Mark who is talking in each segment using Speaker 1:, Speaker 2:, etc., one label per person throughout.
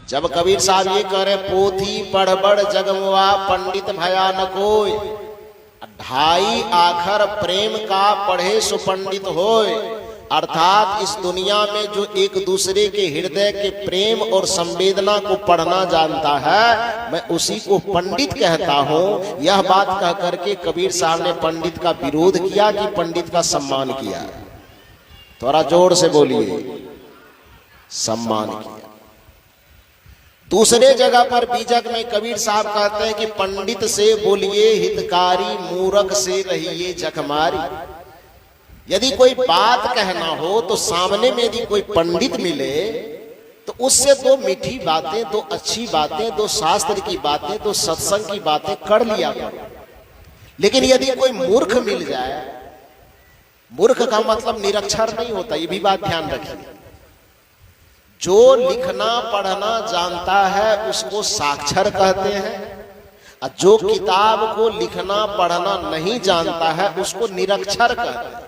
Speaker 1: जब कबीर साहब ये कह रहे पोथी पढ़बड़ जगमुआ पंडित भया न कोय, ढाई आखर प्रेम का पढ़े सुपंडित होय, अर्थात इस दुनिया में जो एक दूसरे के हृदय के प्रेम और संवेदना को पढ़ना जानता है मैं उसी को पंडित कहता हूं। यह बात कह करके कबीर साहब ने पंडित का विरोध किया कि पंडित का सम्मान किया? थोड़ा जोर से बोलिए, सम्मान किया। दूसरे जगह पर बीजक में कबीर साहब कहते हैं कि पंडित से बोलिए हितकारी, मूर्ख से रहिए जखमारी। यदि कोई बात कहना हो तो सामने में यदि कोई पंडित मिले तो उससे दो मीठी बातें, दो अच्छी बातें, दो शास्त्र की बातें, दो सत्संग की बातें कर लिया करो। लेकिन यदि कोई मूर्ख मिल जाए, मूर्ख का मतलब निरक्षर नहीं होता, ये भी बात ध्यान रखिए। जो लिखना पढ़ना जानता है उसको साक्षर कहते हैं, और जो किताब को लिखना पढ़ना नहीं जानता है उसको निरक्षर कहते हैं,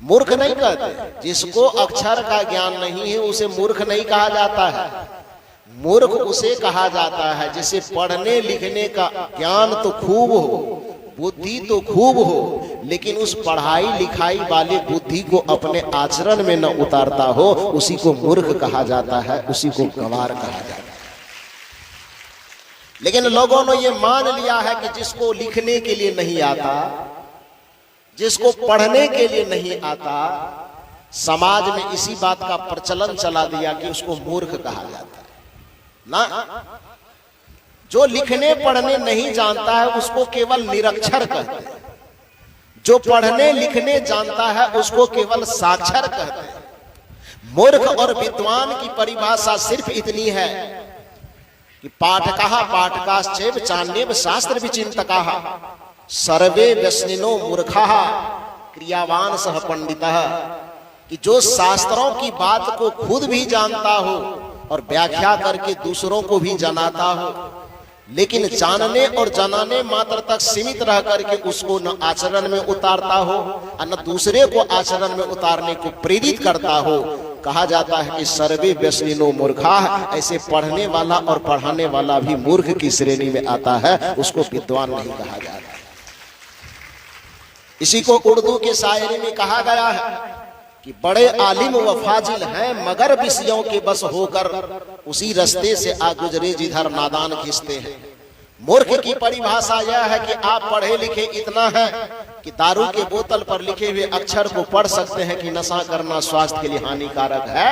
Speaker 1: मूर्ख नहीं कहते। जिसको अक्षर का ज्ञान नहीं है उसे मूर्ख नहीं कहा जाता है। मूर्ख उसे कहा जाता है जिसे पढ़ने लिखने का ज्ञान तो खूब हो, बुद्धि तो खूब हो, लेकिन उस पढ़ाई लिखाई वाले बुद्धि को अपने आचरण में न उतारता हो, उसी को मूर्ख कहा जाता है, उसी को गंवार कहा जाता है। लेकिन लोगों ने ये मान लिया है कि जिसको लिखने के लिए नहीं आता, जिसको पढ़ने के लिए नहीं आता, समाज में इसी बात का प्रचलन चला दिया कि उसको मूर्ख कहा जाता है ना। जो लिखने पढ़ने नहीं जानता है उसको केवल निरक्षर कहते हैं, जो पढ़ने लिखने जानता है उसको केवल साक्षर कहते हैं। मूर्ख और विद्वान की परिभाषा सिर्फ इतनी है कि पाठकः पाठकाश्चैव चान्येव शास्त्र विचिन्तकाः सर्वे व्यसनिनो मूर्खाः क्रियावान सह पंडितः, कि जो शास्त्रों की बात को खुद भी जानता हो और व्याख्या करके दूसरों को भी जनाता हो, लेकिन जानने और जनाने मात्र तक सीमित रह करके उसको न आचरण में उतारता हो और न दूसरे को आचरण में उतारने को प्रेरित करता हो, कहा जाता है कि सर्वे व्यसनिनो मूर्खाः। ऐसे पढ़ने वाला और पढ़ाने वाला भी मूर्ख की श्रेणी में आता है, उसको विद्वान नहीं कहा जाता। इसी को उर्दू के शायरी में कहा गया है कि बड़े आलिम व फाजिल हैं मगर विषयों के बस होकर उसी रास्ते से आ गुजरे जिधर नादान खींचते हैं। मूर्ख की परिभाषा यह है कि आप पढ़े लिखे इतना है कि दारू के बोतल पर लिखे हुए अक्षर को पढ़ सकते हैं कि नशा करना स्वास्थ्य के लिए हानिकारक है,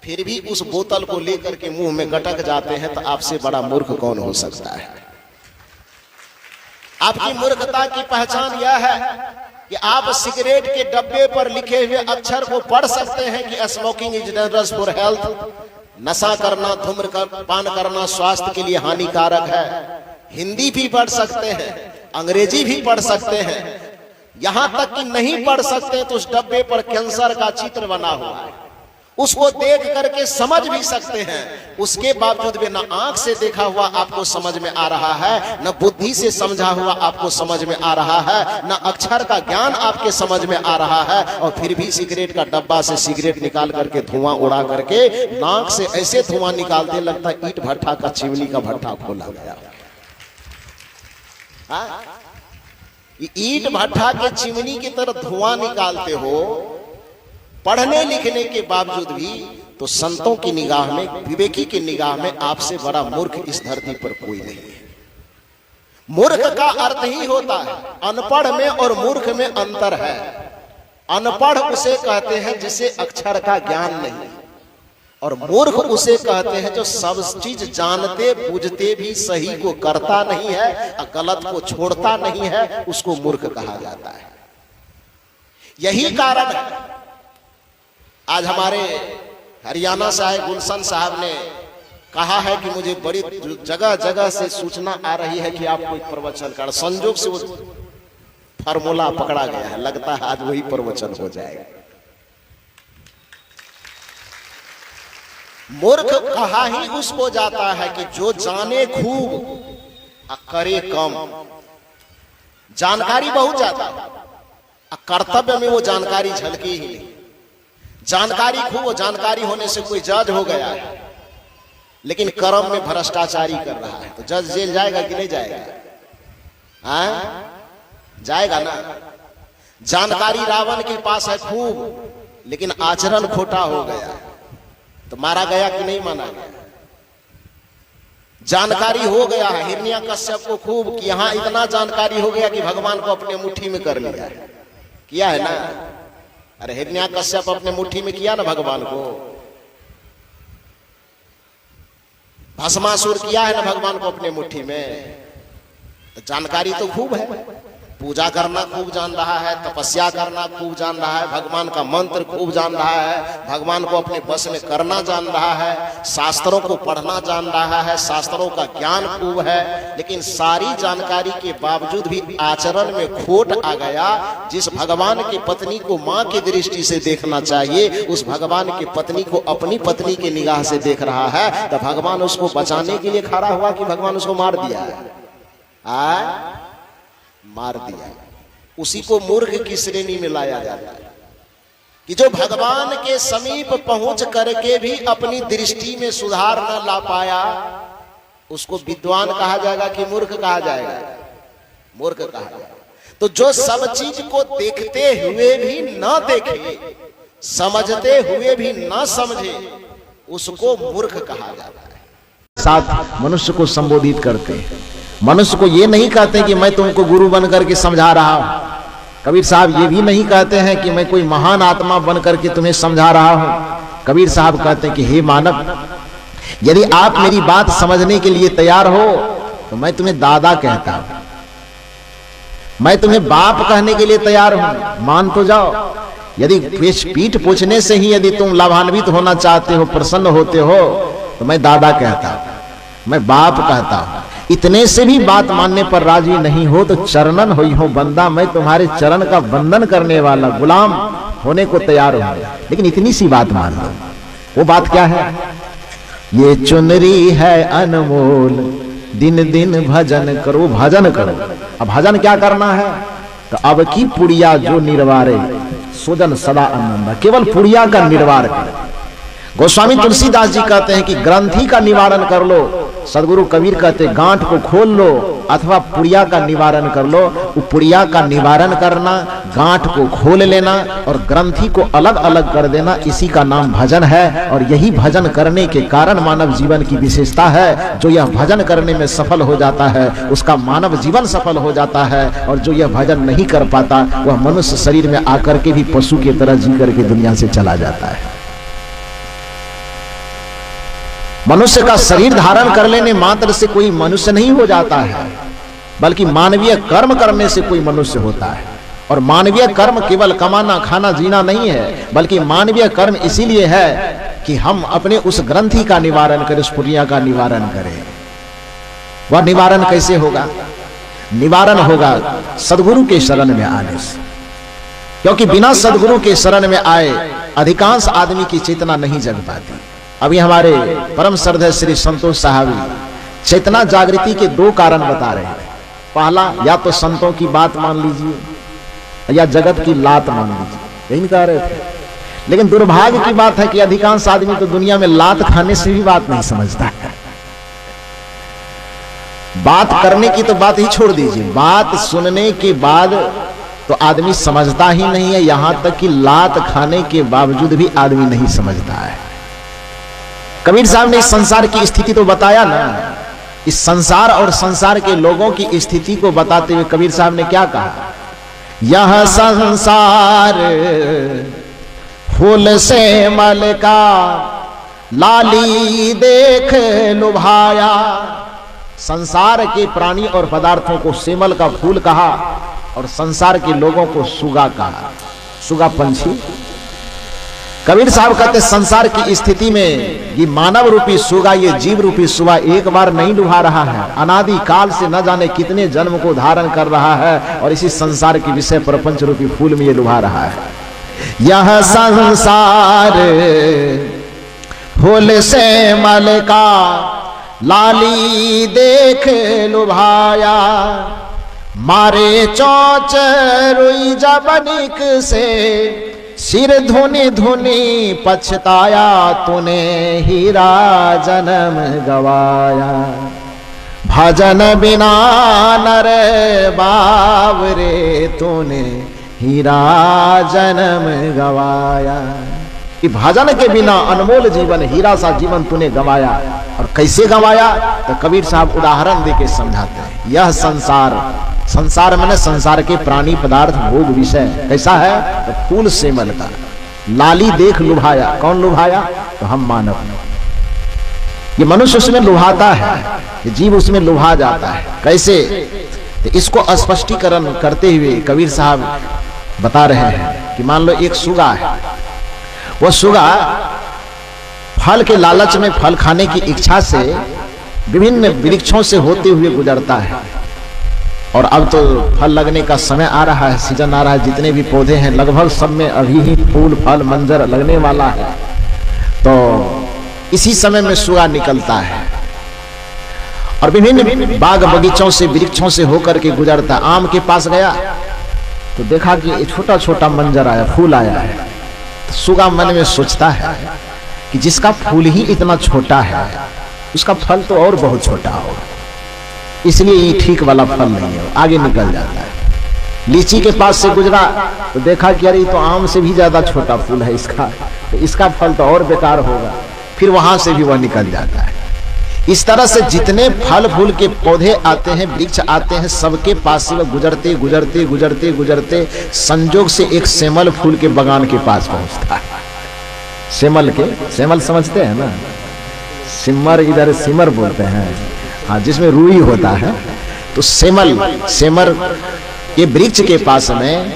Speaker 1: फिर भी उस बोतल को लेकर के मुंह में गटक जाते हैं, तो आपसे बड़ा मूर्ख कौन हो सकता है? आपकी मूर्खता की पहचान यह है कि आप सिगरेट के डब्बे पर लिखे हुए अक्षर को पढ़ सकते हैं कि smoking is dangerous for health, नशा करना, धूम्रपान करना स्वास्थ्य के लिए हानिकारक है। हिंदी भी पढ़ सकते हैं, अंग्रेजी भी पढ़ सकते हैं, यहां तक कि नहीं पढ़ सकते तो उस डब्बे पर कैंसर का चित्र बना हुआ है, उसको देख करके समझ भी सकते हैं। उसके बावजूद भी न आंख से देखा हुआ आपको समझ में आ रहा है, न बुद्धि से समझा हुआ आपको समझ में आ रहा है, न अक्षर का ज्ञान आपके समझ में आ रहा है, और फिर भी सिगरेट का डब्बा से सिगरेट निकाल करके धुआं उड़ा करके नाक से ऐसे धुआं निकालते लगता है ईट भट्ठा का चिमनी का भट्ठा खोला गया। ईट भट्ठा के चिमनी की तरह धुआं निकालते हो पढ़ने लिखने के बावजूद भी, तो संतों की निगाह में, विवेकी की निगाह में आपसे बड़ा मूर्ख इस धरती पर कोई नहीं है। मूर्ख का अर्थ ही होता है, अनपढ़ में और मूर्ख में अंतर है। अनपढ़ उसे कहते हैं जिसे अक्षर का ज्ञान नहीं, और मूर्ख उसे कहते हैं जो सब चीज जानते बूझते भी सही को करता नहीं है और गलत को छोड़ता नहीं है, उसको मूर्ख कहा जाता है। यही कारण है आज हमारे हरियाणा से आए गुलशन साहब ने कहा है कि मुझे बड़ी जगह जगह से सूचना आ रही है कि आप कोई प्रवचन कर, संजोग से वो फार्मूला पकड़ा गया है, लगता है आज वही प्रवचन हो जाएगा। मूर्ख कहा ही उसको जाता है कि जो जाने खूब और करे कम। जानकारी बहुत ज्यादा, कर्तव्य में वो जानकारी झलकी ही नहीं। जानकारी खूब, जानकारी होने से कोई जज हो गया है, लेकिन कर्म में भ्रष्टाचारी कर रहा है, तो जज जेल जाएगा कि नहीं जाएगा? जाएगा ना। जानकारी रावण के पास है खूब, लेकिन आचरण खोटा हो गया, तो मारा गया कि नहीं माना गया? जानकारी हो गया है हिरण्यकश्यप को खूब कि यहां इतना जानकारी हो गया कि भगवान को अपने मुट्ठी में कर लिया है, किया है ना? अरे हिरण्यकश्यप अपने मुट्ठी में किया ना भगवान को, भस्मासुर किया है ना भगवान को अपने मुट्ठी में। तो जानकारी तो खूब है, पूजा करना खूब जान रहा है, तपस्या करना खूब जान रहा है, भगवान का मंत्र खूब जान रहा है, भगवान को अपने बस में करना जान रहा है, शास्त्रों को पढ़ना जान रहा है, शास्त्रों का ज्ञान खूब है, लेकिन सारी जानकारी के बावजूद भी आचरण में खोट आ गया। जिस भगवान की पत्नी को मां की दृष्टि से देखना चाहिए, उस भगवान की पत्नी को अपनी पत्नी की निगाह से देख रहा है, तो भगवान उसको बचाने के लिए खड़ा हुआ कि भगवान उसको मार दिया है? मार दिया। उसी को मूर्ख की श्रेणी में लाया जाता है कि जो भगवान के समीप पहुंच करके भी अपनी दृष्टि में सुधार न ला पाया, उसको विद्वान कहा जाएगा कि मूर्ख कहा जाएगा? मूर्ख कहा जाएगा। तो जो सब चीज को देखते हुए भी न देखे, समझते हुए भी न समझे, उसको मूर्ख कहा जाता है।
Speaker 2: साथ मनुष्य को संबोधित करते हैं, मनुष्य को ये नहीं कहते कि मैं तुमको गुरु बन करके समझा रहा हूं। कबीर साहब ये भी नहीं कहते हैं कि मैं कोई महान आत्मा बन करके तुम्हें समझा रहा हूं। कबीर साहब कहते हैं कि हे मानव, यदि आप मेरी बात समझने के लिए तैयार हो तो मैं तुम्हें दादा कहता हूं, मैं तुम्हें बाप कहने के लिए तैयार हूं, मान तो जाओ। यदि पीठ पूछने से ही यदि तुम लाभान्वित होना चाहते हो, प्रसन्न होते हो, तो मैं दादा कहता हूं, मैं बाप कहता हूं। इतने से भी बात मानने पर राजी नहीं हो तो चरणन होई हो बंदा, मैं तुम्हारे चरण का बंधन करने वाला गुलाम होने को तैयार हूं, लेकिन इतनी सी बात मान लो। वो बात क्या है? ये चुनरी है अनमोल, दिन दिन भजन करो, भजन करो। अब भजन क्या करना है? तो अब की पुड़िया जो निर्वारे, सुजन सदा आनंद, केवल पुड़िया का निर्वार करो। गोस्वामी तुलसीदास जी कहते हैं कि ग्रंथि का निवारण कर लो, सदगुरु कबीर कहते गांठ को खोल लो, अथवा पुड़िया का निवारण कर लो। वो पुड़िया का निवारण करना, गांठ को खोल लेना और ग्रंथि को अलग अलग कर देना, इसी का नाम भजन है। और यही भजन करने के कारण मानव जीवन की विशेषता है। जो यह भजन करने में सफल हो जाता है, उसका मानव जीवन सफल हो जाता है। और जो यह भजन नहीं कर पाता, वह मनुष्य शरीर में आकर के भी पशु की तरह जी करके दुनिया से चला जाता है। मनुष्य का शरीर धारण कर लेने मात्र से कोई मनुष्य नहीं हो जाता है, बल्कि मानवीय कर्म करने से कोई मनुष्य होता है। और मानवीय कर्म केवल कमाना खाना जीना नहीं है, बल्कि मानवीय कर्म इसीलिए है कि हम अपने उस ग्रंथि का निवारण करें, उस पुड़िया का निवारण करें। वह निवारण कैसे होगा? निवारण होगा सदगुरु के शरण में आने से, क्योंकि बिना सदगुरु के शरण में आए अधिकांश आदमी की चेतना नहीं जग पाती। अभी हमारे परम श्रद्धेय श्री संतोष साहब चेतना जागृति के दो कारण बता रहे हैं। पहला, या तो संतों की बात मान लीजिए या जगत की लात मान लीजिए, यही कह रहे थे। लेकिन दुर्भाग्य की बात है कि अधिकांश आदमी तो दुनिया में लात खाने से भी बात नहीं समझता है। बात करने की तो बात ही छोड़ दीजिए, बात सुनने के बाद तो आदमी समझता ही नहीं है। यहां तक कि लात खाने के बावजूद भी आदमी नहीं समझता है। कबीर साहब ने इस संसार की स्थिति तो बताया ना, इस संसार और संसार के लोगों की स्थिति को बताते हुए कबीर साहब ने क्या कहा? यह संसार फूल से मल का, लाली देख लुभाया। संसार के प्राणी और पदार्थों को सेमल का फूल कहा और संसार के लोगों को सुगा कहा, सुगा पंछी। कबीर साहब कहते संसार की स्थिति में ये मानव रूपी सुगा, ये जीव रूपी सुगा एक बार नहीं लुभा रहा है, अनादि काल से न जाने कितने जन्म को धारण कर रहा है और इसी संसार के विषय प्रपंच रूपी फूल में ये लुभा रहा है। यह संसार फूल से मल का, लाली देख लुभाया। मारे चौच रुई जबनिक से, सिर धुनि धुनि पछताया, तूने हीरा जन्म गवाया। भजन बिना नर बावरे, तूने हीरा जन्म गवाया। कि भजन के बिना अनमोल जीवन, हीरा सा जीवन तूने गवाया। और कैसे गवाया? तो कबीर साहब उदाहरण देके समझाते हैं। यह संसार, संसार माने संसार के प्राणी पदार्थ भोग विषय कैसा है? तो फूल सेमल का लाली देख लुभाया। कौन लुभाया? तो हम मानव। ये मनुष्य उसमें लुभाता है, ये जीव उसमें लुभा जाता है। कैसे? तो इसको स्पष्टीकरण करते हुए कबीर साहब बता रहे हैं कि मान लो एक सुगा है, वो सुगा फल के लालच में, फल खाने की इच्छा से विभिन्न वृक्षों से होते हुए गुजरता है। और अब तो फल लगने का समय आ रहा है, सीजन आ रहा है। जितने भी पौधे हैं लगभग सब में अभी ही फूल फल मंजर लगने वाला है। तो इसी समय में सुगा निकलता है और विभिन्न बाग बगीचों से, वृक्षों से होकर के गुजरता। आम के पास गया तो देखा कि छोटा छोटा मंजर आया, फूल आया है। तो सुगा मन में सोचता है कि जिसका फूल ही इतना छोटा है उसका फल तो और बहुत छोटा होगा, इसलिए ये ठीक वाला फल नहीं है। आगे निकल जाता है। लीची के पास से गुजरा तो देखा कि अरे तो आम से भी ज्यादा छोटा फूल है इसका, तो इसका फल तो और बेकार होगा। फिर वहां से भी वह निकल जाता है। इस तरह से जितने फल फूल के पौधे आते हैं, वृक्ष आते हैं, सबके पास से वह गुजरते गुजरते गुजरते गुजरते संजोग से एक सेमल फूल के बगान के पास पहुंचता है। सेमल के, सेमल समझते हैं ना, सिमर इधर सिमर बोलते हैं, हाँ, जिसमें रुई होता है। तो सेमल, सेमर के वृक्ष के पास में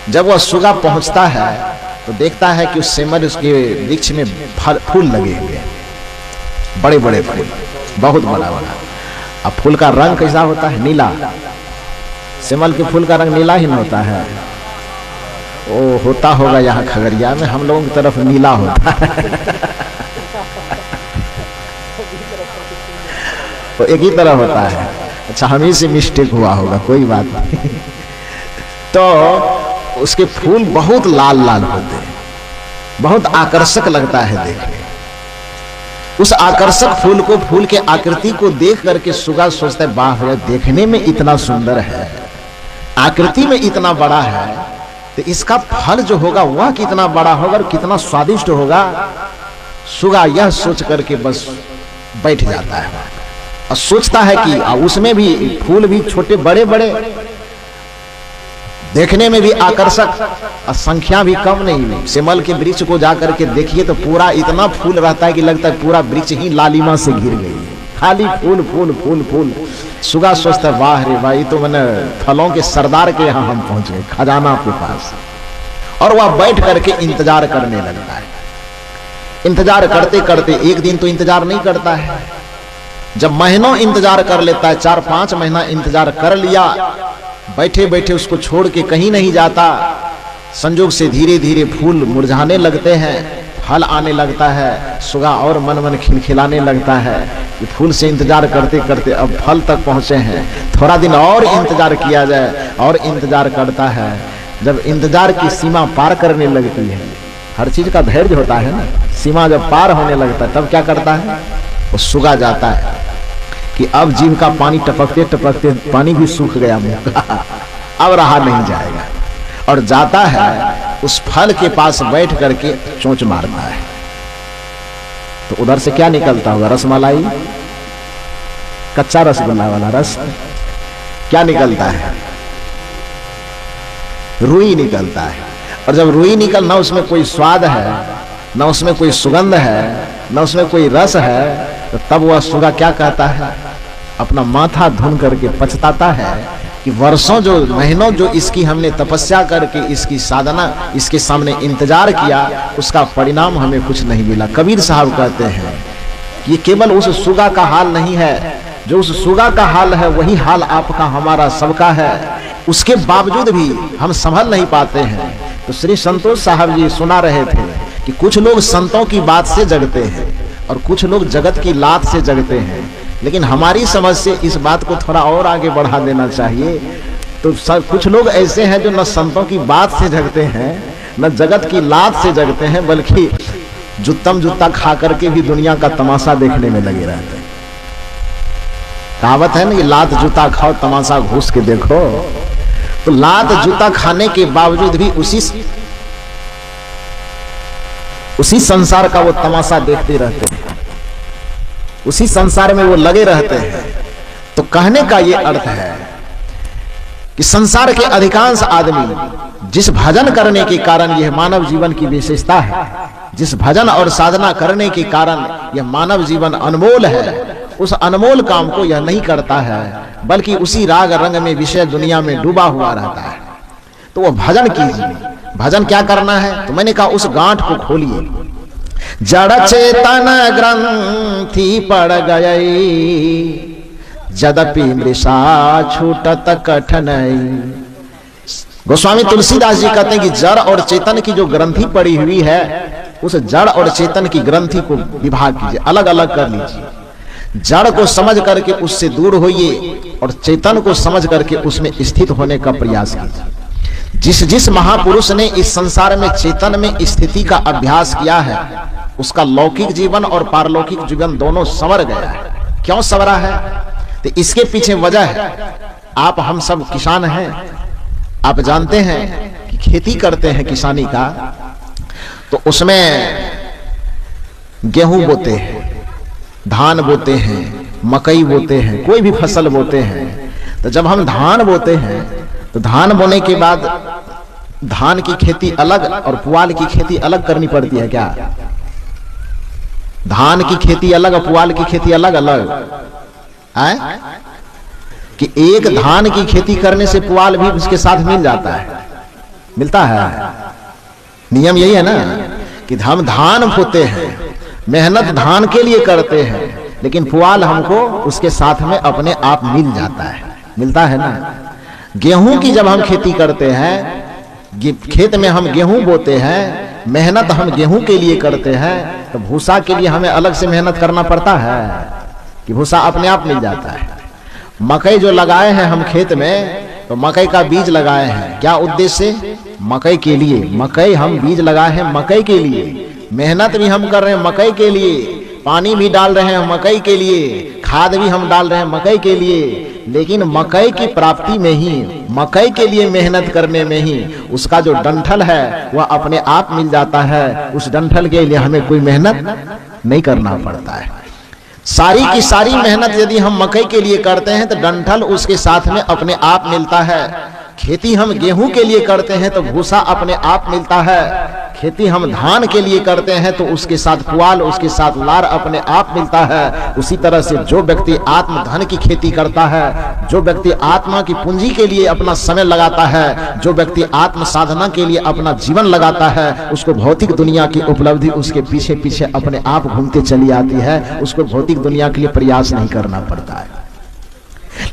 Speaker 2: जब वह सुगा पहुंचता है तो देखता है कि उस सेमल, उसके वृक्ष में फूल लगे हुए, बड़े बड़े फूल, बहुत बड़ा बड़ा। अब फूल का रंग कैसा होता है? नीला। सेमल के फूल का रंग नीला ही न होता है? ओ होता होगा यहाँ खगड़िया में, हम लोगों की तरफ नीला होता है। तो एक ही तरह होता है। अच्छा, हम ही से मिस्टेक हुआ होगा, कोई बात नहीं। तो उसके फूल बहुत लाल लाल होते हैं, बहुत आकर्षक लगता है देखने। उस आकर्षक फूल को, फूल के आकृति को देख करके सुगा सोचता है, वाह, देखने में इतना सुंदर है, आकृति में इतना बड़ा है, तो इसका फल जो होगा वह कितना बड़ा होगा और कितना स्वादिष्ट होगा। सुगा यह सोच करके बस बैठ जाता है और सोचता है कि उसमें भी फूल भी छोटे बड़े बड़े, देखने में भी आकर्षक और संख्या भी कम नहीं। सेमल के वृक्ष को जाकर के देखिए तो पूरा इतना फूल रहता है कि लगता है पूरा वृक्ष ही लालिमा से घिर गई है, खाली फूल फूल फूल फूल। सुगा सोचता है, वाह रे भाई, तो मैंने फलों के सरदार के यहाँ हम पहुंच गए, खजाना के पास। और वह बैठ करके इंतजार करने लगता है। इंतजार करते करते एक दिन तो इंतजार नहीं करता है, जब महीनों इंतजार कर लेता है, 4-5 महीना इंतजार कर लिया, बैठे बैठे उसको छोड़ के कहीं नहीं जाता। संजोग से धीरे धीरे फूल मुरझाने लगते हैं, फल आने लगता है। सुगा और मन मन खिलखिलाने लगता है कि फूल से इंतजार करते करते अब फल तक पहुंचे हैं, थोड़ा दिन और इंतजार किया जाए। और इंतजार करता है। जब इंतजार की सीमा पार करने लगती है, हर चीज का धैर्य होता है ना, सीमा जब पार होने लगता है तब क्या करता है? वो सुगा जाता है कि अब जीव का पानी टपकते टपकते पानी भी सूख गया मुंह का, अब रहा नहीं जाएगा। और जाता है उस फल के पास बैठ करके चोंच मारता है। तो उधर से क्या निकलता होगा? रसमलाई, कच्चा रसगुल्ला वाला रस। क्या निकलता है? रुई निकलता है। और जब रुई निकल, ना उसमें कोई स्वाद है, ना उसमें कोई सुगंध है, ना उसमें कोई रस है, तो तब वह सुगा क्या कहता है? अपना माथा धुन करके पछताता है कि वर्षों जो महीनों जो इसकी हमने तपस्या करके इसकी साधना, इसके सामने इंतजार किया, उसका परिणाम हमें कुछ नहीं मिला। कबीर साहब कहते हैं ये केवल उस सुगा का हाल नहीं है, जो उस सुगा का हाल है वही हाल आपका हमारा सबका है। उसके बावजूद भी हम संभल नहीं पाते हैं। तो श्री संतोष साहब जी सुना रहे थे कि कुछ लोग संतों की बात से जगते हैं और कुछ लोग जगत की लात से जगते हैं। लेकिन हमारी समझ से इस बात को थोड़ा और आगे बढ़ा देना चाहिए। तो कुछ लोग ऐसे हैं जो न संतों की बात से जगते हैं न जगत की लात से जगते हैं, बल्कि जुत्तम जूता खा करके भी दुनिया का तमाशा देखने में लगे रहते हैं। कहावत है ना कि लात जूता खाओ तमाशा घूस के देखो। तो लात जूता खाने के बावजूद भी उसी संसार का वो तमाशा देखते रहते हैं, उसी संसार में वो लगे रहते हैं। तो कहने का ये अर्थ है कि संसार के अधिकांश आदमी जिस भजन करने के कारण यह मानव जीवन की विशेषता है, जिस भजन और साधना करने के कारण यह मानव जीवन अनमोल है, उस अनमोल काम को यह नहीं करता है, बल्कि उसी राग रंग में विषय दुनिया में डूबा हुआ रहता है। तो वो भजन कीजिए। भजन क्या करना है? तो मैंने कहा उस गांठ को खोलिए। जड़ चेतन ग्रंथि पड़ गई, यद्यपि मृषा छूटत कठिनाई। गोस्वामी तुलसीदास जी कहते हैं कि जड़ और चेतन की जो ग्रंथि पड़ी हुई है, उस जड़ और चेतन की ग्रंथि को विभाग कीजिए, अलग अलग कर लीजिए। जड़ को समझ करके उससे दूर होइए और चेतन को समझ करके उसमें स्थित होने का प्रयास कीजिए। जिस महापुरुष ने इस संसार में चेतन में स्थिति का अभ्यास किया है, उसका लौकिक जीवन और पारलौकिक जीवन दोनों संवर गया है। क्यों संवरा है? तो इसके पीछे वजह है, आप हम सब किसान हैं। आप जानते हैं कि खेती करते हैं किसानी का, तो उसमें गेहूं बोते हैं, धान बोते हैं, मकई बोते हैं, कोई भी फसल बोते हैं। तो जब हम धान बोते हैं तो धान बोने के बाद धान की खेती अलग और पुआल की खेती अलग करनी पड़ती है क्या? धान की खेती अलग और पुआल की खेती अलग अलग है कि एक धान की खेती करने से पुआल भी उसके साथ मिल जाता है, मिलता है। नियम यही है ना कि हम धान बोते हैं, मेहनत धान के लिए करते हैं, लेकिन पुआल हमको उसके साथ में अपने आप मिल जाता है, मिलता है ना। गेहूं की जब हम खेती करते हैं, खेत में हम गेहूं बोते हैं, मेहनत हम गेहूं के लिए करते हैं, तो भूसा के लिए हमें अलग से मेहनत करना पड़ता है कि भूसा अपने आप मिल जाता है। मकई जो लगाए हैं हम खेत में, तो मकई का बीज लगाए हैं, क्या उद्देश्य से? मकई के लिए। मकई हम बीज लगाए हैं मकई के लिए, मेहनत भी हम कर रहे हैं मकई के लिए, पानी भी डाल रहे हैं मकई के लिए, खाद भी हम डाल रहे हैं मकई के लिए। लेकिन मकई की प्राप्ति में ही, मकई के लिए मेहनत करने में ही उसका जो डंठल है वह अपने आप मिल जाता है। उस डंठल के लिए हमें कोई मेहनत नहीं करना पड़ता है। सारी की सारी मेहनत यदि हम मकई के लिए करते हैं तो डंठल उसके साथ में अपने आप मिलता है। खेती हम गेहूं के लिए करते हैं तो भूसा अपने आप मिलता है। खेती हम धान के लिए करते हैं तो उसके साथ पुआल, उसके साथ लार अपने आप मिलता है। उसी तरह से जो व्यक्ति आत्म धन की खेती करता है, जो व्यक्ति आत्मा की पूंजी के लिए अपना समय लगाता है, जो व्यक्ति आत्म साधना के लिए अपना जीवन लगाता है, उसको भौतिक दुनिया की उपलब्धि उसके पीछे पीछे अपने आप घूमते चली आती है। उसको भौतिक दुनिया के लिए प्रयास नहीं करना पड़ता है।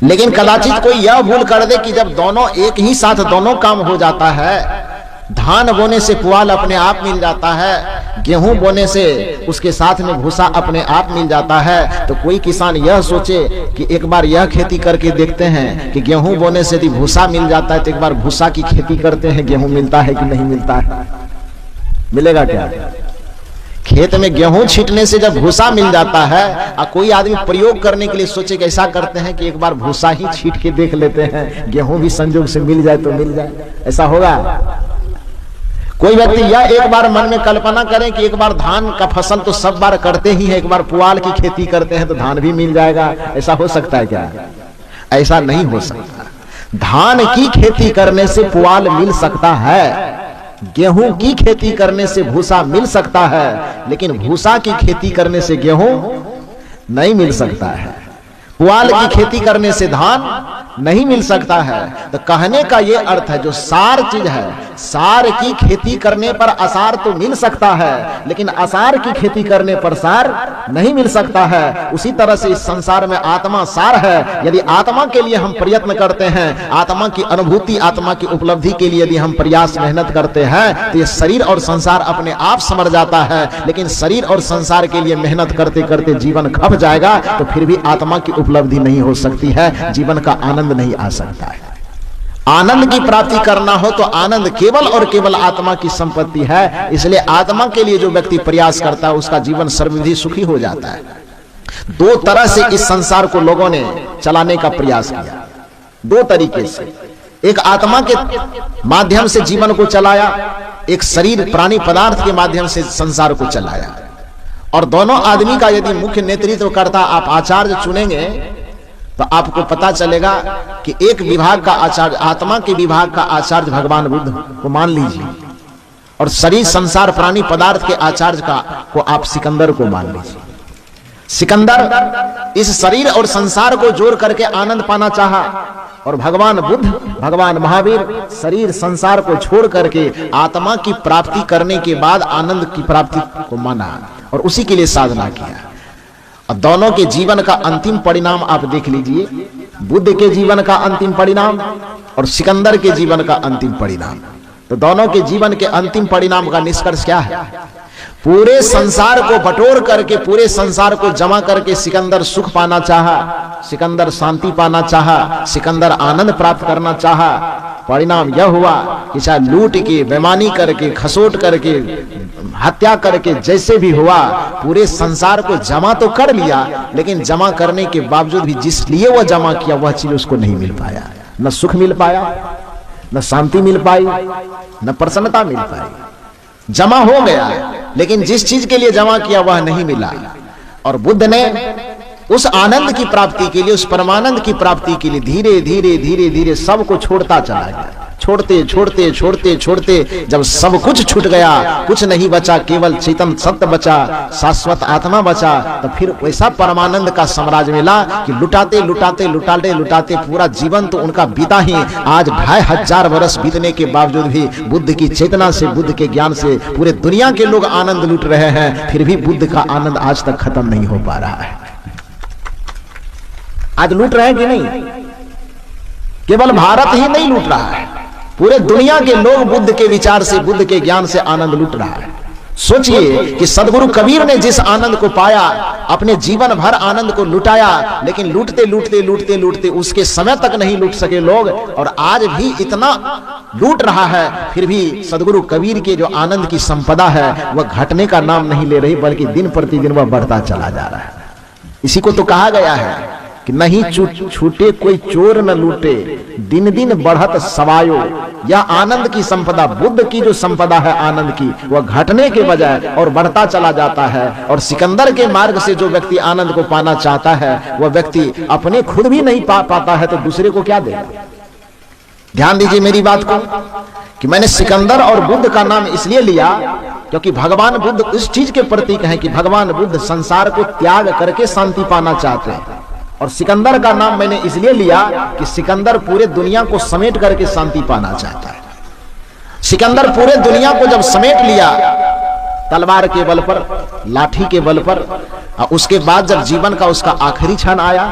Speaker 2: लेकिन कदाचित कोई यह भूल कर दे कि जब दोनों एक ही साथ दोनों काम हो जाता है, धान बोने से पुआल अपने आप मिल जाता है, गेहूं बोने से उसके साथ में भूसा अपने आप मिल जाता है, तो कोई किसान यह सोचे कि एक बार यह खेती करके देखते हैं कि गेहूं बोने से यदि भूसा मिल जाता है तो एक बार भूसा की खेती करते हैं, गेहूं मिलता है कि नहीं मिलता है? मिलेगा क्या? खेत में गेहूं छींटने से जब भूसा मिल जाता है और कोई आदमी प्रयोग करने के लिए सोचे कि ऐसा करते हैं कि एक बार भूसा ही छींट के देख लेते हैं, गेहूं भी संजोग से मिल जाए तो मिल जाए, ऐसा होगा? कोई व्यक्ति यह एक बार मन में कल्पना करें कि एक बार धान का फसल तो सब बार करते ही है, एक बार पुआल की खेती करते हैं तो धान भी मिल जाएगा, ऐसा हो सकता है क्या? ऐसा नहीं हो सकता। धान की खेती करने से पुआल मिल सकता है, गेहूं की खेती करने से भूसा मिल सकता है, लेकिन भूसा की खेती करने से गेहूं नहीं मिल सकता है, पुआल की खेती करने से धान नहीं मिल सकता है। तो कहने का यह अर्थ है, जो सार चीज है, सार की खेती करने पर असार तो मिल सकता है, लेकिन असार की खेती करने पर सार नहीं मिल सकता है। उसी तरह से इस संसार में आत्मा सार है। यदि आत्मा के लिए हम प्रयत्न करते हैं, आत्मा की अनुभूति, आत्मा की उपलब्धि के लिए यदि हम प्रयास मेहनत करते हैं, तो ये शरीर और संसार अपने आप समर जाता है। लेकिन शरीर और संसार के लिए मेहनत करते करते जीवन खप जाएगा तो फिर भी आत्मा की उपलब्धि नहीं हो सकती है, जीवन का आनंद नहीं आ सकता है। आनंद की प्राप्ति करना हो तो आनंद केवल और केवल आत्मा की संपत्ति है। इसलिए आत्मा के लिए जो व्यक्ति प्रयास करता है उसका जीवन सर्वविधि सुखी हो जाता है। दो तरह से इस संसार को लोगों ने चलाने का प्रयास किया, दो तरीके से। एक आत्मा के माध्यम से जीवन को चलाया, एक शरीर प्राणी पदार्थ के माध्यम से संसार को चलाया। और दोनों आदमी का यदि मुख्य नेतृत्व करता आप आचार्य चुनेंगे तो आपको पता चलेगा कि एक विभाग का आचार्य, आत्मा के विभाग का आचार्य भगवान बुद्ध को मान लीजिए, और शरीर संसार प्राणी पदार्थ के आचार्य को आप सिकंदर को मान लीजिए। सिकंदर इस शरीर और संसार को जोड़ करके आनंद पाना चाहा, और भगवान बुद्ध, भगवान महावीर शरीर संसार को छोड़ करके आत्मा की प्राप्ति करने के बाद आनंद की प्राप्ति को माना और उसी के लिए साधना किया। अब दोनों के जीवन का अंतिम परिणाम आप देख लीजिए, बुद्ध के जीवन का अंतिम परिणाम और सिकंदर के जीवन का अंतिम परिणाम। तो दोनों के जीवन के अंतिम परिणाम का निष्कर्ष क्या है? पूरे संसार को बटोर करके, पूरे संसार को जमा करके सिकंदर सुख पाना चाहा, सिकंदर शांति पाना चाहा, सिकंदर आनंद प्राप्त करना चाहा। परिणाम यह हुआ कि चाहे लूट के, बेईमानी करके, खसोट करके, हत्या करके, जैसे भी हुआ, पूरे संसार को जमा तो कर लिया, लेकिन जमा करने के बावजूद भी जिस लिए वह जमा किया वह चीज उसको नहीं मिल पाया। न सुख मिल पाया, न शांति मिल पाई, न प्रसन्नता मिल पाई। जमा हो गया लेकिन जिस चीज के लिए जमा किया वह नहीं मिला। और बुद्ध ने उस आनंद की प्राप्ति के लिए, उस परमानंद की प्राप्ति के लिए धीरे धीरे धीरे धीरे सब को छोड़ता चला गया। छोड़ते छोड़ते छोड़ते छोड़ते जब सब कुछ छूट गया, कुछ नहीं बचा, केवल चेतन सत्य बचा, शाश्वत आत्मा बचा, तो फिर वैसा परमानंद का साम्राज्य मिला कि लुटाते लुटाते लुटाते लुटाते पूरा जीवन तो उनका बीता ही। आज 2500 वर्ष बीतने के बावजूद भी बुद्ध की चेतना से, बुद्ध के ज्ञान से पूरे दुनिया के लोग आनंद लूट रहे हैं, फिर भी बुद्ध का आनंद आज तक खत्म नहीं हो पा रहा है। आज लूट रहे हैं कि नहीं? केवल भारत ही नहीं लूट रहा है, पूरे दुनिया के लोग बुद्ध के विचार से, बुद्ध के ज्ञान से आनंद लूट रहा है। सोचिए कि सदगुरु कबीर ने जिस आनंद को पाया, अपने जीवन भर आनंद को लुटाया, लेकिन लूटते लूटते लूटते लूटते उसके समय तक नहीं लूट सके लोग, और आज भी इतना लूट रहा है, फिर भी सदगुरु कबीर के जो आनंद की संपदा है वह घटने का नाम नहीं ले रही, बल्कि दिन प्रतिदिन वह बढ़ता चला जा रहा है। इसी को तो कहा गया है कि नहीं छूटे कोई चोर न लूटे, दिन दिन बढ़त सवायो। यह आनंद की संपदा, बुद्ध की जो संपदा है आनंद की, वह घटने के बजाय और बढ़ता चला जाता है। और सिकंदर के मार्ग से जो व्यक्ति आनंद को पाना चाहता है वह व्यक्ति अपने खुद भी नहीं पाता है तो दूसरे को क्या देगा? ध्यान दीजिए मेरी बात को कि मैंने सिकंदर और बुद्ध का नाम इसलिए लिया क्योंकि भगवान बुद्ध इस चीज के प्रतीक हैं कि भगवान बुद्ध संसार को त्याग करके शांति पाना चाहते हैं। और सिकंदर का नाम मैंने इसलिए लिया कि सिकंदर पूरे दुनिया को समेट करके शांति पाना चाहता है। सिकंदर पूरे दुनिया को जब समेट लिया तलवार के बल पर, लाठी के बल पर, उसके बाद जब जीवन का उसका आखिरी क्षण आया,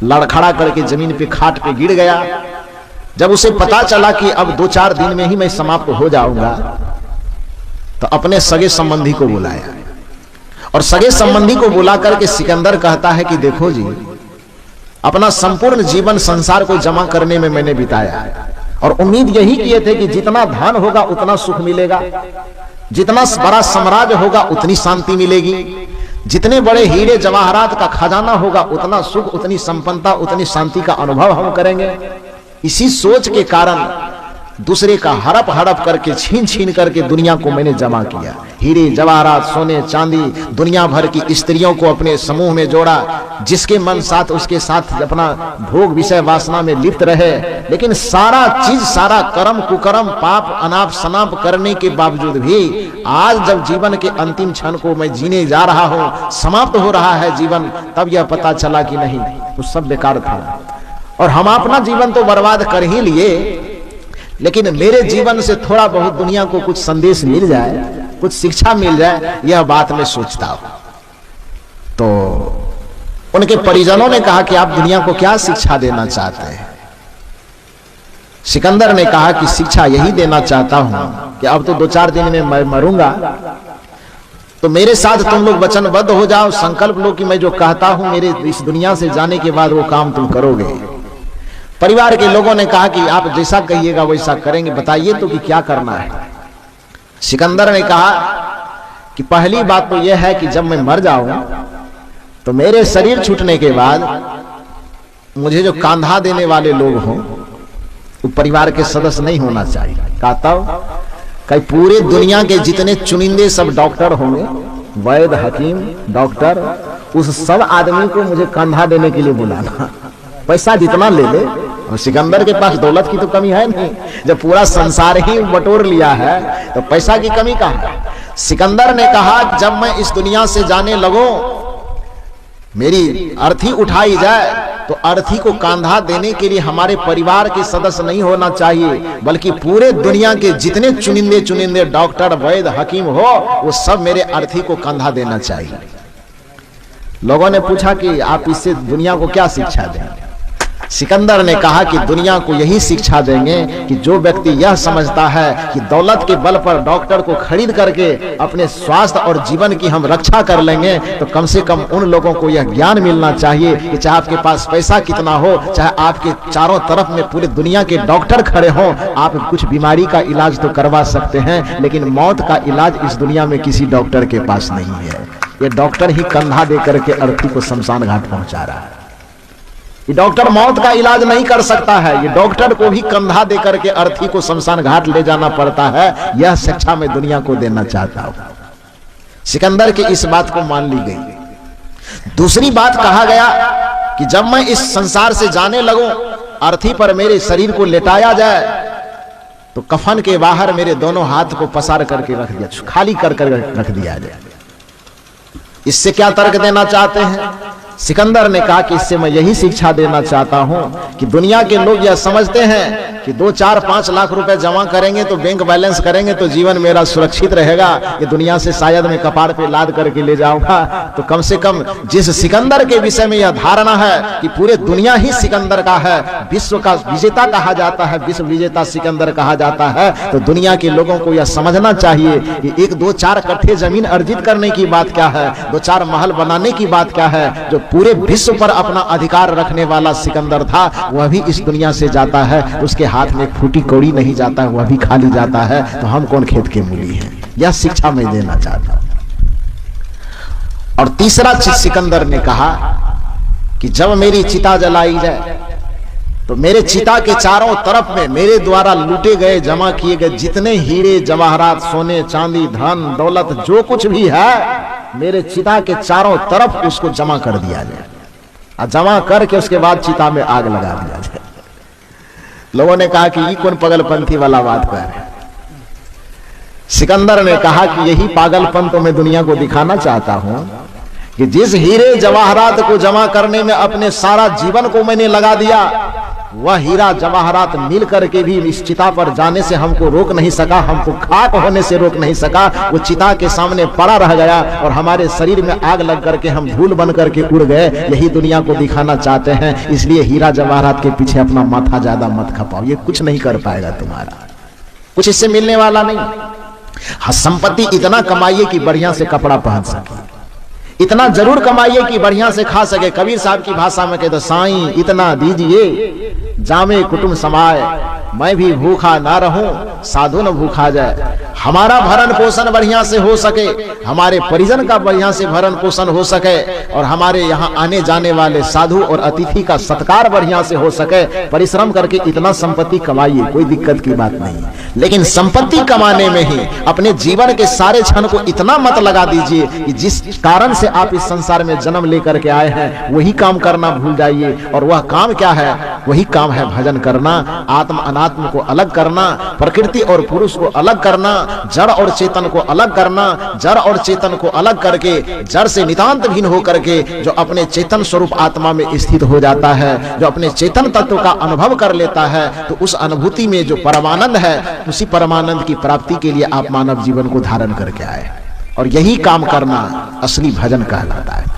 Speaker 2: लड़खड़ा करके जमीन पे खाट पे गिर गया, जब उसे पता चला कि अब 2-4 दिन में ही मैं समाप्त हो जाऊंगा, तो अपने सगे संबंधी को बुलाया। और सगे संबंधी को बुला करके सिकंदर कहता है कि देखो जी, अपना संपूर्ण जीवन संसार को जमा करने में मैंने बिताया, और उम्मीद यही किए थे कि जितना धन होगा उतना सुख मिलेगा, जितना बड़ा साम्राज्य होगा उतनी शांति मिलेगी, जितने बड़े हीरे जवाहरात का खजाना होगा उतना सुख, उतनी संपन्नता, उतनी शांति का अनुभव हम करेंगे। इसी सोच के कारण दूसरे का हड़प हड़प करके, छीन छीन करके दुनिया को मैंने जमा किया। हीरे जवाहरात, सोने चांदी, दुनिया भर की स्त्रियों को अपने समूह में जोड़ा, जिसके मन साथ उसके साथ अपना भोग विषय वासना में लिप्त रहे। लेकिन सारा चीज, सारा कर्म कुकर्म, पाप अनाप शनाप करने के बावजूद भी आज जब जीवन के अंतिम क्षण को मैं जीने जा रहा हूं, समाप्त हो रहा है जीवन, तब यह पता चला कि नहीं, वो सब बेकार था। और हम अपना जीवन तो बर्बाद कर ही लिए, लेकिन मेरे जीवन से थोड़ा बहुत दुनिया को कुछ संदेश मिल जाए, कुछ शिक्षा मिल जाए, यह बात मैं सोचता हूं। तो उनके परिजनों ने कहा कि आप दुनिया को क्या शिक्षा देना चाहते हैं? सिकंदर ने कहा कि शिक्षा यही देना चाहता हूं कि अब तो 2-4 दिन में मैं मरूंगा, तो मेरे साथ तुम लोग वचनबद्ध हो जाओ, संकल्प लो कि मैं जो कहता हूं मेरे इस दुनिया से जाने के बाद वो काम तुम करोगे। परिवार के लोगों ने कहा कि आप जैसा कहिएगा वैसा करेंगे, बताइए तो कि क्या करना है। सिकंदर ने कहा कि पहली बात तो यह है कि जब मैं मर जाऊं तो मेरे शरीर छूटने के बाद मुझे जो कंधा देने वाले लोग हों वो परिवार के सदस्य नहीं होना चाहिए। कहा तब कई पूरे दुनिया के जितने चुनिंदे सब डॉक्टर होंगे, वैद्य, हकीम, डॉक्टर, उस सब आदमी को मुझे कंधा देने के लिए बुलाना, पैसा जितना ले ले। और सिकंदर के पास दौलत की तो कमी है नहीं, जब पूरा संसार ही बटोर लिया है तो पैसा की कमी कहां है। सिकंदर ने कहा जब मैं इस दुनिया से जाने लगूं, मेरी अर्थी उठाई जाए तो अर्थी को कंधा देने के लिए हमारे परिवार के सदस्य नहीं होना चाहिए, बल्कि पूरे दुनिया के जितने चुनिंदे चुनिंदे डॉक्टर, वैद्य, हकीम हो वो सब मेरे अर्थी को कंधा देना चाहिए। लोगों ने पूछा कि आप इससे दुनिया को क्या शिक्षा देंगे। सिकंदर ने कहा कि दुनिया को यही शिक्षा देंगे कि जो व्यक्ति यह समझता है कि दौलत के बल पर डॉक्टर को खरीद करके अपने स्वास्थ्य और जीवन की हम रक्षा कर लेंगे, तो कम से कम उन लोगों को यह ज्ञान मिलना चाहिए कि चाहे आपके पास पैसा कितना हो, चाहे आपके चारों तरफ में पूरे दुनिया के डॉक्टर खड़े हों, आप कुछ बीमारी का इलाज तो करवा सकते हैं, लेकिन मौत का इलाज इस दुनिया में किसी डॉक्टर के पास नहीं है। ये डॉक्टर ही कंधा दे करके अर्थी को शमशान घाट पहुंचा रहा है। ये डॉक्टर मौत का इलाज नहीं कर सकता है, ये डॉक्टर को भी कंधा दे करके अर्थी को शमशान घाट ले जाना पड़ता है। यह शिक्षा मैं दुनिया को देना चाहता हूं। सिकंदर के इस बात को मान ली गई। दूसरी बात कहा गया कि जब मैं इस संसार से जाने लगूं, अर्थी पर मेरे शरीर को लेटाया जाए तो कफन के बाहर मेरे दोनों हाथ को पसार करके रख दिया, खाली कर रख दिया जाए। इससे क्या तर्क देना चाहते हैं? सिकंदर ने कहा कि इससे मैं यही शिक्षा देना चाहता हूं कि दुनिया के लोग यह समझते हैं कि 2, 4, 5 लाख रुपए जमा करेंगे तो बैंक बैलेंस करेंगे तो जीवन मेरा सुरक्षित रहेगा, ये दुनिया से शायद मैं कपार पे लाद करके ले जाऊंगा। तो कम से कम जिस सिकंदर के विषय में यह धारणा है कि पूरे दुनिया ही सिकंदर का है, विश्व का विजेता कहा जाता है, विश्व विजेता सिकंदर कहा जाता है, तो दुनिया के लोगों को यह समझना चाहिए कि 1, 2, 4 कट्ठे जमीन अर्जित करने की बात क्या है, 2, 4 महल बनाने की बात क्या है। जो पूरे विश्व पर अपना अधिकार रखने वाला सिकंदर था, वह भी इस दुनिया से जाता है, उसके हाथ में फूटी कौड़ी नहीं जाता है, वह भी खाली जाता है। तो हम कौन खेत के मूली हैं? यह शिक्षा मैं देना चाहता हूं। और तीसरा चीज सिकंदर ने कहा कि जब मेरी चिता जलाई जाए तो मेरे चिता के चारों तरफ में मेरे द्वारा लूटे गए, जमा किए गए जितने हीरे जवाहरात, सोने चांदी, धन दौलत जो कुछ भी है, मेरे चिता के चारों तरफ उसको जमा कर दिया जाए, और जमा करके उसके बाद चिता में आग लगा दिया जाए। लोगों ने कहा कि ये कौन पागलपंथी वाला बात कर रहे हैं। सिकंदर ने कहा कि यही पागलपन तो मैं दुनिया को दिखाना चाहता हूं कि जिस हीरे जवाहरात को जमा करने में अपने सारा जीवन को मैंने लगा दिया, वह हीरा जवाहरात मिल करके भी इस चिता पर जाने से हमको रोक नहीं सका, हमको खाक होने से रोक नहीं सका। वो चिता के सामने पड़ा रह गया और हमारे शरीर में आग लग करके हम धूल बन करके उड़ गए। यही दुनिया को दिखाना चाहते हैं, इसलिए हीरा जवाहरात के पीछे अपना माथा ज्यादा मत खपाओ, ये कुछ नहीं कर पाएगा तुम्हारा, कुछ इससे मिलने वाला नहीं। हाँ, संपत्ति इतना कमाइए कि बढ़िया से कपड़ा पहन सके, इतना जरूर कमाइए कि बढ़िया से खा सके। कबीर साहब की भाषा में कहते, साईं इतना दीजिए जामे कुटुंब समाए, मैं भी भूखा ना रहूं साधु न भूखा जाए। हमारा भरण पोषण बढ़िया से हो सके, हमारे परिजन का बढ़िया से भरण पोषण हो सके, और हमारे यहाँ आने जाने वाले साधु और अतिथि का सत्कार बढ़िया से हो सके। परिश्रम करके इतना संपत्ति कमाइए, कोई दिक्कत की बात नहीं, लेकिन संपत्ति कमाने में ही अपने जीवन के सारे क्षण को इतना मत लगा दीजिए कि जिस कारण से आप इस संसार में जन्म लेकर के आए हैं वही काम करना भूल जाइए। और वह काम क्या है? वही काम है भजन करना, आत्म अनात्म को अलग करना, प्रकृति और पुरुष को अलग करना, जड़ और चेतन को अलग करना, जड़ और चेतन को अलग करके जड़ से नितांत भिन्न हो करके जो अपने चेतन स्वरूप आत्मा में स्थित हो जाता है, जो अपने चेतन तत्व का अनुभव कर लेता है, तो उस अनुभूति में जो परमानंद है, उसी परमानंद की प्राप्ति के लिए आप मानव जीवन को धारण करके आए। और यही काम करना असली भजन कहलाता है।